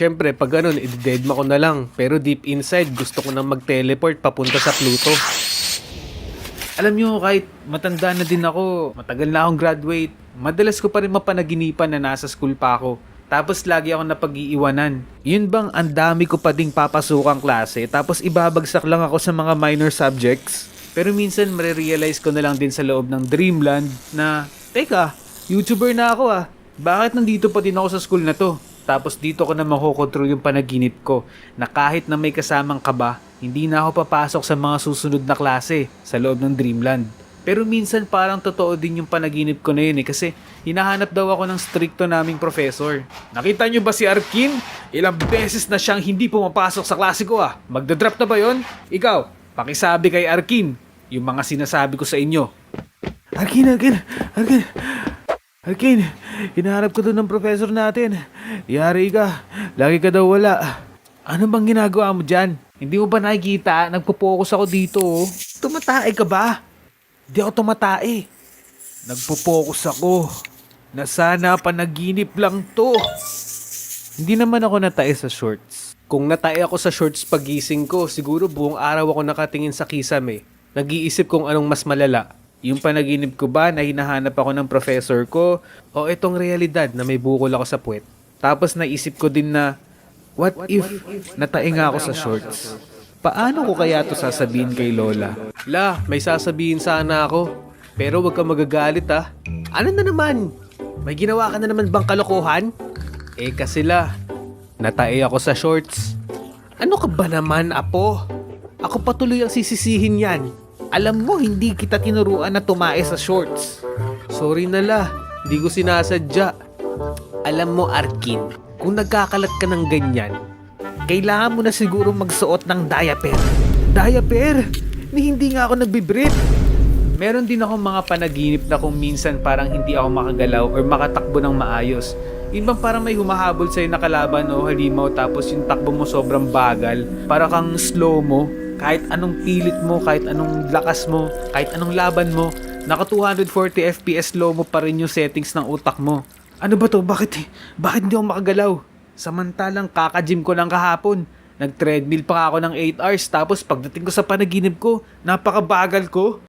Siyempre, pag ganun, i-deadma ko na lang. Pero deep inside, gusto ko nang mag-teleport papunta sa Pluto. Alam nyo, kahit matanda na din ako, matagal na akong graduate, madalas ko pa rin mapanaginipan na nasa school pa ako. Tapos lagi ako napag-iiwanan. Yun bang ang dami ko pa ding papasukang klase, tapos ibabagsak lang ako sa mga minor subjects? Pero minsan marirealize ko na lang din sa loob ng Dreamland na, teka, YouTuber na ako ah. Bakit nandito pa din ako sa school na to? Tapos dito ko na makokontrol yung panaginip ko na kahit na may kasamang kaba, hindi na ako papasok sa mga susunod na klase sa loob ng Dreamland. Pero minsan parang totoo din yung panaginip ko na yun kasi hinahanap daw ako ng stricto naming professor. Nakita nyo ba si Arkin? Ilang beses na siyang hindi pumapasok sa klase ko ah. Magdadrop na ba yon? Ikaw, pakisabi kay Arkin yung mga sinasabi ko sa inyo. Arkin, hinahanap ko doon ng professor natin. Yari ka, lagi ka daw wala. Ano bang ginagawa mo dyan? Hindi mo ba nakikita? Nagpo-focus ako dito oh. Tumatae ka ba? Hindi ako tumatae. Nagpo-focus ako. Na sana panaginip lang to. Hindi naman ako natae sa shorts. Kung natae ako sa shorts pagising ko, siguro buong araw ako nakatingin sa kisame. Nag-iisip kung anong mas malala. Yung panaginip ko ba na hinahanap ako ng professor ko o itong realidad na may bukol ako sa puwet. Tapos naisip ko din na what if natae nga ako sa shorts? Paano ko kaya to sasabihin kay Lola? La, may sasabihin sana ako. Pero wag kang magagalit ah. Ano na naman? May ginawa ka na naman bang kalokohan? Eh kasi la, natae ako sa shorts. Ano ka ba naman, apo? Ako patuloy ang sisisihin yan. Alam mo, hindi kita tinuruan na tumae sa shorts. Sorry na la, hindi ko sinasadya. Alam mo, Arkin, kung nagkakalat ka ng ganyan, kailangan mo na siguro magsuot ng diaper. Diaper? Hindi nga ako nagbibrip. Meron din akong mga panaginip na kung minsan parang hindi ako makagalaw or makatakbo ng maayos. Yun bang parang may humahabol sa'yo na kalaban o halimaw tapos yung takbo mo sobrang bagal. Para kang slow mo. Kahit anong pilit mo, kahit anong lakas mo, kahit anong laban mo, naka 240 FPS slow mo pa rin yung settings ng utak mo. Ano ba to? Bakit hindi ako makagalaw? Samantalang kaka-gym ko lang kahapon. Nag-treadmill pa ako ng 8 hours tapos pagdating ko sa panaginip ko, napakabagal ko.